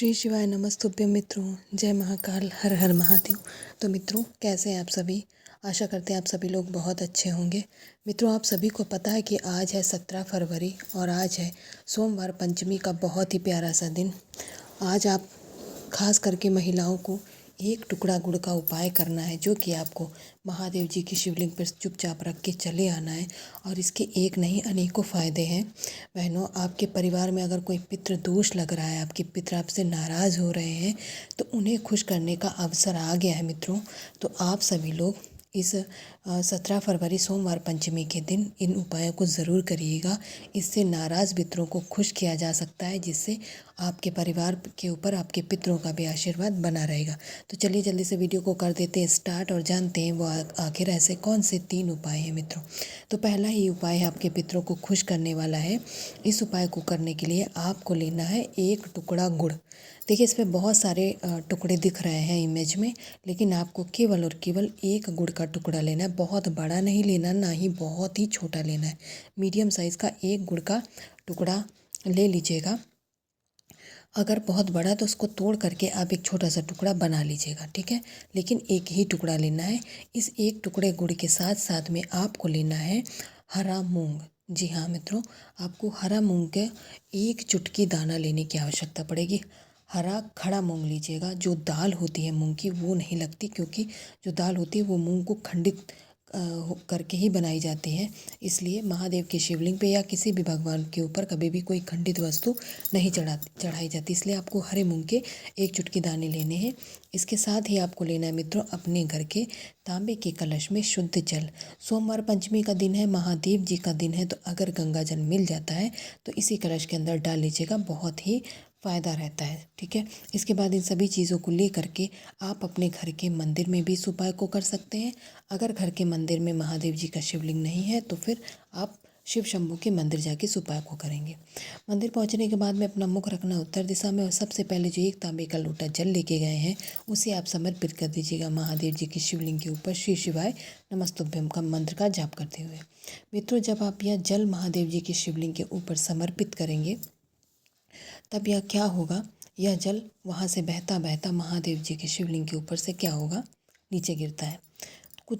श्री शिवाय नमस्तुभ्यं मित्रों। जय महाकाल, हर हर महादेव। तो मित्रों, कैसे हैं आप सभी? आशा करते हैं आप सभी लोग बहुत अच्छे होंगे। मित्रों, आप सभी को पता है कि आज है 17 फरवरी और आज है सोमवार पंचमी का बहुत ही प्यारा सा दिन। आज आप खास करके महिलाओं को एक टुकड़ा गुड़ का उपाय करना है, जो कि आपको महादेव जी की शिवलिंग पर चुपचाप रख के चले आना है। और इसके एक नहीं अनेकों फ़ायदे हैं। बहनों, आपके परिवार में अगर कोई पितृ दोष लग रहा है, आपके पितृ आपसे नाराज़ हो रहे हैं, तो उन्हें खुश करने का अवसर आ गया है मित्रों। तो आप सभी लोग इस 17 फरवरी सोमवार पंचमी के दिन इन उपायों को ज़रूर करिएगा। इससे नाराज़ पितरों को खुश किया जा सकता है, जिससे आपके परिवार के ऊपर आपके पितरों का भी आशीर्वाद बना रहेगा। तो चलिए जल्दी से वीडियो को कर देते हैं स्टार्ट और जानते हैं वो आखिर ऐसे कौन से 3 उपाय हैं मित्रों। तो पहला ही उपाय है आपके पितरों को खुश करने वाला है। इस उपाय को करने के लिए आपको लेना है एक टुकड़ा गुड़। देखिए, इस पे बहुत सारे टुकड़े दिख रहे हैं इमेज में, लेकिन आपको केवल और केवल एक गुड़ का टुकड़ा लेना है। बहुत बड़ा नहीं लेना, ना ही बहुत ही छोटा लेना है। मीडियम साइज़ का एक गुड़ का टुकड़ा ले लीजिएगा। अगर बहुत बड़ा है तो उसको तोड़ करके आप एक छोटा सा टुकड़ा बना लीजिएगा, ठीक है। लेकिन एक ही टुकड़ा लेना है। इस एक टुकड़े गुड़ के साथ साथ में आपको लेना है हरा मूंग। जी हाँ मित्रों, आपको हरा मूंग के एक चुटकी दाना लेने की आवश्यकता पड़ेगी। हरा खड़ा मूंग लीजिएगा। जो दाल होती है मूंग की, वो नहीं लगती, क्योंकि जो दाल होती है वो मूंग को खंडित करके ही बनाई जाती है। इसलिए महादेव के शिवलिंग पे या किसी भी भगवान के ऊपर कभी भी कोई खंडित वस्तु नहीं चढ़ाई जाती। इसलिए आपको हरे मूंग के एक चुटकी दाने लेने हैं। इसके साथ ही आपको लेना है मित्रों अपने घर के तांबे के कलश में शुद्ध जल। सोमवार पंचमी का दिन है, महादेव जी का दिन है, तो अगर गंगा जल मिल जाता है तो इसी कलश के अंदर डाल लीजिएगा। बहुत ही फ़ायदा रहता है, ठीक है। इसके बाद इन सभी चीज़ों को ले करके आप अपने घर के मंदिर में भी इस उपाय को कर सकते हैं। अगर घर के मंदिर में महादेव जी का शिवलिंग नहीं है तो फिर आप शिव शंभू के मंदिर जाके इस उपाय को करेंगे। मंदिर पहुंचने के बाद में अपना मुख रखना उत्तर दिशा में, और सबसे पहले जो एक तांबे का लोटा जल लेके गए हैं उसे आप समर्पित कर दीजिएगा महादेव जी की शिवलिंग के ऊपर श्री शिवाय नमस्तुभ्यम का मंत्र का जाप करते हुए। मित्रों, जब आप यह जल महादेव जी की शिवलिंग के ऊपर समर्पित करेंगे, तब यह क्या होगा, यह जल वहाँ से बहता बहता महादेव जी के शिवलिंग के ऊपर से क्या होगा, नीचे गिरता है। कुछ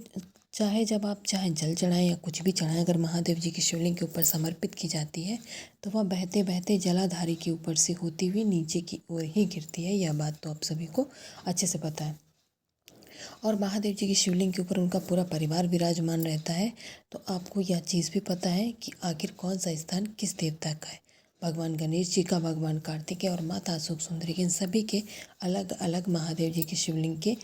चाहे जब आप चाहे जल चढ़ाएं या कुछ भी चढ़ाएं, अगर महादेव जी की शिवलिंग के ऊपर समर्पित की जाती है तो वह बहते बहते जलाधारी के ऊपर से होती हुई नीचे की ओर ही गिरती है। यह बात तो आप सभी को अच्छे से पता है। और महादेव जी की शिवलिंग के ऊपर उनका पूरा परिवार विराजमान रहता है। तो आपको यह चीज़ भी पता है कि आखिर कौन सा स्थान किस देवता का है। भगवान गणेश जी का, भगवान कार्तिकेय और माता अशोक सुंदरी के, इन सभी के अलग अलग महादेव जी की शिवलिंग के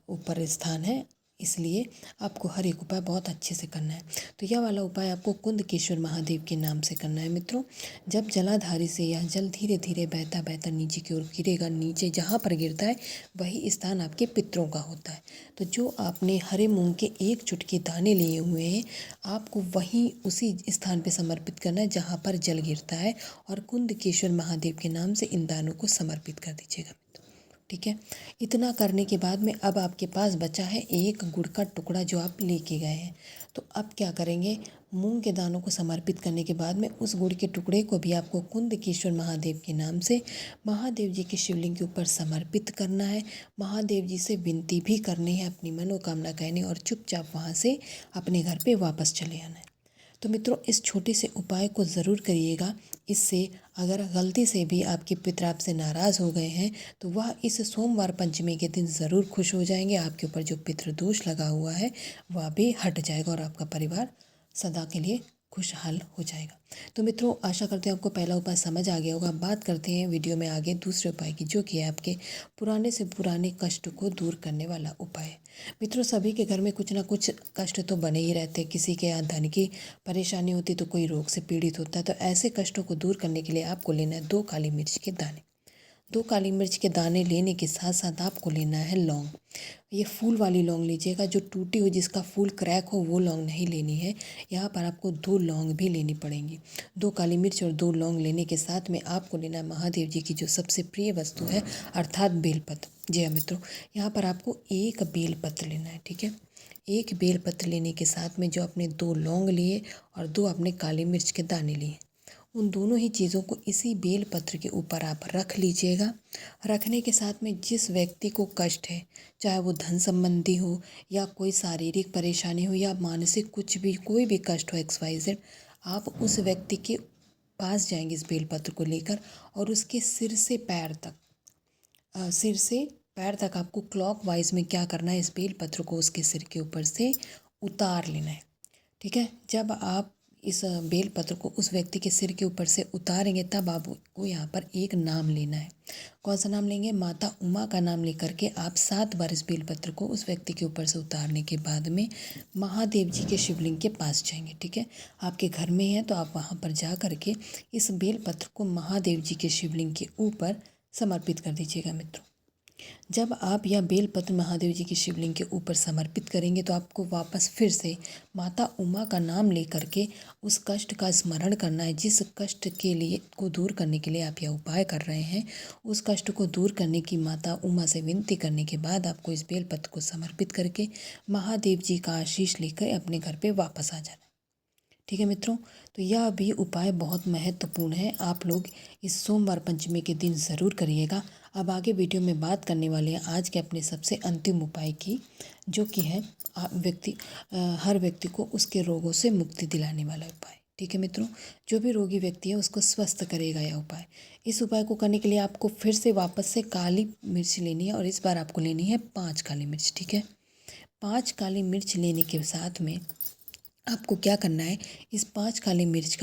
ऊपर स्थान है। इसलिए आपको हर एक उपाय बहुत अच्छे से करना है। तो यह वाला उपाय आपको कुंदकेश्वर महादेव के नाम से करना है मित्रों। जब जलाधारी से यह जल धीरे धीरे बहता बहता नीचे की ओर गिरेगा, नीचे जहाँ पर गिरता है वही स्थान आपके पितरों का होता है। तो जो आपने हरे मूंग के एक चुटकी दाने लिए हुए हैं, आपको वहीं उसी स्थान पर समर्पित करना है जहाँ पर जल गिरता है, और कुंदकेश्वर महादेव के नाम से इन दानों को समर्पित कर दीजिएगा, ठीक है। इतना करने के बाद में अब आपके पास बचा है एक गुड़ का टुकड़ा जो आप लेके गए हैं। तो अब क्या करेंगे, मूंग के दानों को समर्पित करने के बाद में उस गुड़ के टुकड़े को भी आपको कुंदकेश्वर महादेव के नाम से महादेव जी के शिवलिंग के ऊपर समर्पित करना है। महादेव जी से विनती भी करनी है, अपनी मनोकामना कहनी, और चुपचाप वहाँ से अपने घर पे वापस चले आना है। तो मित्रों, इस छोटे से उपाय को ज़रूर करिएगा। इससे अगर गलती से भी आपके पितर आपसे नाराज़ हो गए हैं तो वह इस सोमवार पंचमी के दिन ज़रूर खुश हो जाएंगे। आपके ऊपर जो पितृदोष लगा हुआ है वह भी हट जाएगा और आपका परिवार सदा के लिए खुशहाल हो जाएगा। तो मित्रों, आशा करते हैं आपको पहला उपाय समझ आ गया होगा। बात करते हैं वीडियो में आगे दूसरे उपाय की, जो कि है आपके पुराने से पुराने कष्ट को दूर करने वाला उपाय। मित्रों, सभी के घर में कुछ ना कुछ कष्ट तो बने ही रहते हैं। किसी के यहाँ धन की परेशानी होती तो कोई रोग से पीड़ित होता है। तो ऐसे कष्टों को दूर करने के लिए आपको लेना है 2 काली मिर्च के दाने। 2 काली मिर्च के दाने लेने के साथ साथ आपको लेना है लौंग। ये फूल वाली लौंग लीजिएगा, जो टूटी हुई जिसका फूल क्रैक हो वो लौंग नहीं लेनी है। यहाँ पर आपको 2 लौंग भी लेनी पड़ेंगी। 2 काली मिर्च और 2 लौंग लेने के साथ में आपको लेना है महादेव जी की जो सबसे प्रिय वस्तु है, अर्थात बेलपत्र। जी हाँ मित्रों, यहाँ पर आपको एक बेलपत्र लेना है, ठीक है। एक बेलपत्र लेने के साथ में जो आपने 2 लौंग लिए और 2 आपने काली मिर्च के दाने लिए, उन दोनों ही चीज़ों को इसी बेलपत्र के ऊपर आप रख लीजिएगा। रखने के साथ में जिस व्यक्ति को कष्ट है, चाहे वो धन संबंधी हो या कोई शारीरिक परेशानी हो या मानसिक कुछ भी, कोई भी कष्ट हो XYZ, आप उस व्यक्ति के पास जाएंगे इस बेलपत्र को लेकर और उसके सिर से पैर तक आपको क्लॉकवाइज में क्या करना है, इस बेलपत्र को उसके सिर के ऊपर से उतार लेना है। ठीक है। जब आप इस बेलपत्र को उस व्यक्ति के सिर के ऊपर से उतारेंगे तब आपको यहाँ पर एक नाम लेना है। कौन सा नाम लेंगे? माता उमा का नाम लेकर के आप 7 बार इस बेलपत्र को उस व्यक्ति के ऊपर से उतारने के बाद में महादेव जी के शिवलिंग के पास जाएंगे। ठीक है। आपके घर में है तो आप वहाँ पर जा कर के इस बेलपत्र को महादेव जी के शिवलिंग के ऊपर समर्पित कर दीजिएगा मित्रों। जब आप यह बेलपत्र महादेव जी की शिवलिंग के ऊपर समर्पित करेंगे तो आपको वापस फिर से माता उमा का नाम लेकर के उस कष्ट का स्मरण करना है। जिस कष्ट के लिए को दूर करने के लिए आप यह उपाय कर रहे हैं, उस कष्ट को दूर करने की माता उमा से विनती करने के बाद आपको इस बेलपत्र को समर्पित करके महादेव जी का आशीष लेकर अपने घर पर वापस आ जाना। ठीक है मित्रों, तो यह भी उपाय बहुत महत्वपूर्ण है। आप लोग इस सोमवार पंचमी के दिन ज़रूर करिएगा। अब आगे वीडियो में बात करने वाले हैं आज के अपने सबसे अंतिम उपाय की, जो कि है हर व्यक्ति को उसके रोगों से मुक्ति दिलाने वाला उपाय। ठीक है मित्रों, जो भी रोगी व्यक्ति है उसको स्वस्थ करेगा यह उपाय। इस उपाय को करने के लिए आपको फिर से वापस से काली मिर्च लेनी है और इस बार आपको लेनी है 5 काली मिर्च। ठीक है। 5 काली मिर्च लेने के साथ में आपको क्या करना है, इस 5 काली मिर्च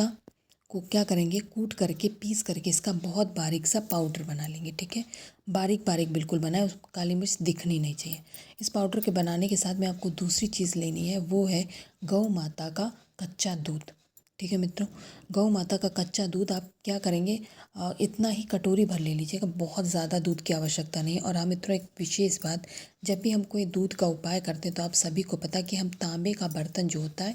को क्या करेंगे, कूट करके पीस करके इसका बहुत बारीक सा पाउडर बना लेंगे। ठीक है। बारीक बारीक बिल्कुल बनाए, उस काली मिर्च दिखनी नहीं चाहिए। इस पाउडर के बनाने के साथ में आपको दूसरी चीज़ लेनी है, वो है गौ माता का कच्चा दूध। ठीक है मित्रों, गौ माता का कच्चा दूध आप क्या करेंगे, इतना ही कटोरी भर ले लीजिएगा, बहुत ज़्यादा दूध की आवश्यकता नहीं। और हाँ मित्रों, एक विशेष बात, जब भी हम कोई दूध का उपाय करते हैं तो आप सभी को पता है कि हम तांबे का बर्तन जो होता है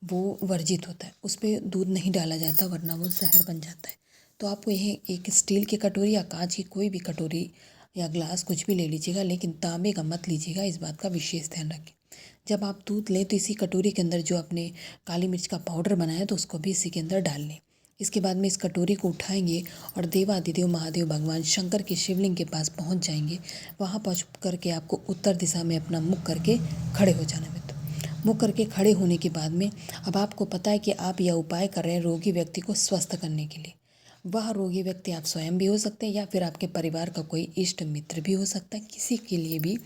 वो वर्जित होता है, उस पर दूध नहीं डाला जाता वरना वो जहर बन जाता है। तो आपको यह एक स्टील की कटोरी या कांच की कोई भी कटोरी या ग्लास कुछ भी ले लीजिएगा, लेकिन तांबे का मत लीजिएगा, इस बात का विशेष ध्यान रखें। जब आप दूध लें तो इसी कटोरी के अंदर जो आपने काली मिर्च का पाउडर बनाया तो उसको भी इसी के अंदर डाल लें। इसके बाद में इस कटोरी को उठाएंगे और देवादिदेव महादेव भगवान शंकर के शिवलिंग के पास पहुंच जाएंगे। वहां पहुंच करके आपको उत्तर दिशा में अपना मुख करके खड़े हो जाना है। मुख करके खड़े होने के बाद में अब आपको पता है कि आप यह उपाय कर रहे हैं रोगी व्यक्ति को स्वस्थ करने के लिए। वह रोगी व्यक्ति आप स्वयं भी हो सकते हैं या फिर आपके परिवार का कोई इष्ट मित्र भी हो सकता है, किसी के लिए भी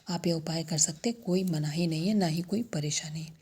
आप यह उपाय कर सकते हैं। कोई मनाही नहीं है, ना ही कोई परेशानी है।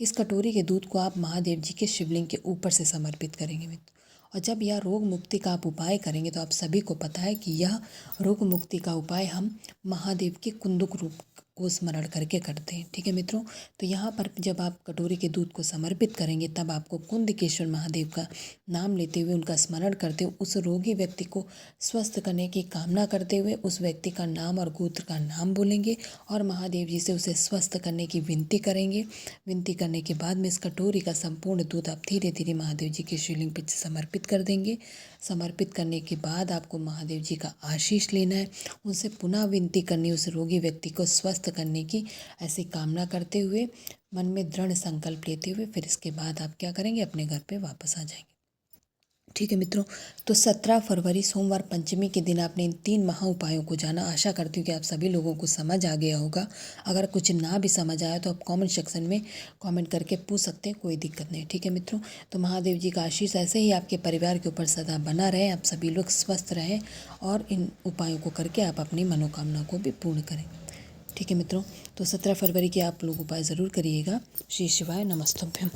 इस कटोरी के दूध को आप महादेव जी के शिवलिंग के ऊपर से समर्पित करेंगे मित्र। और जब यह रोग मुक्ति का आप उपाय करेंगे तो आप सभी को पता है कि यह रोग मुक्ति का उपाय हम महादेव के कुंदुक रूप को स्मरण करके करते हैं। ठीक है मित्रों, तो यहाँ पर जब आप कटोरी के दूध को समर्पित करेंगे तब आपको कुंदकेश्वर महादेव का नाम लेते हुए, उनका स्मरण करते हुए, उस रोगी व्यक्ति को स्वस्थ करने की कामना करते हुए उस व्यक्ति का नाम और गोत्र का नाम बोलेंगे और महादेव जी से उसे स्वस्थ करने की विनती करेंगे। विनती करने के बाद में इस कटोरी का संपूर्ण दूध आप धीरे धीरे महादेव जी के शिवलिंग पर समर्पित कर देंगे। समर्पित करने के बाद आपको महादेव जी का आशीष लेना है, उनसे पुनः विनती करनी, उस रोगी व्यक्ति को स्वस्थ करने की ऐसी कामना करते हुए, मन में दृढ़ संकल्प लेते हुए फिर इसके बाद आप क्या करेंगे, अपने घर पे वापस आ जाएंगे। ठीक है मित्रों, तो 17 फरवरी सोमवार पंचमी के दिन आपने इन 3 महा उपायों को जाना। आशा करती हूँ कि आप सभी लोगों को समझ आ गया होगा। अगर कुछ ना भी समझ आया तो आप कमेंट सेक्शन में कमेंट करके पूछ सकते हैं, कोई दिक्कत नहीं। ठीक है मित्रों, तो महादेव जी का आशीष ऐसे ही आपके परिवार के ऊपर सदा बना रहे, आप सभी लोग स्वस्थ रहें और इन उपायों को करके आप अपनी मनोकामना को भी पूर्ण करें। ठीक है मित्रों, तो 17 फरवरी के आप लोग उपाय ज़रूर करिएगा। श्री शिवाय नमस्तुभ्यम।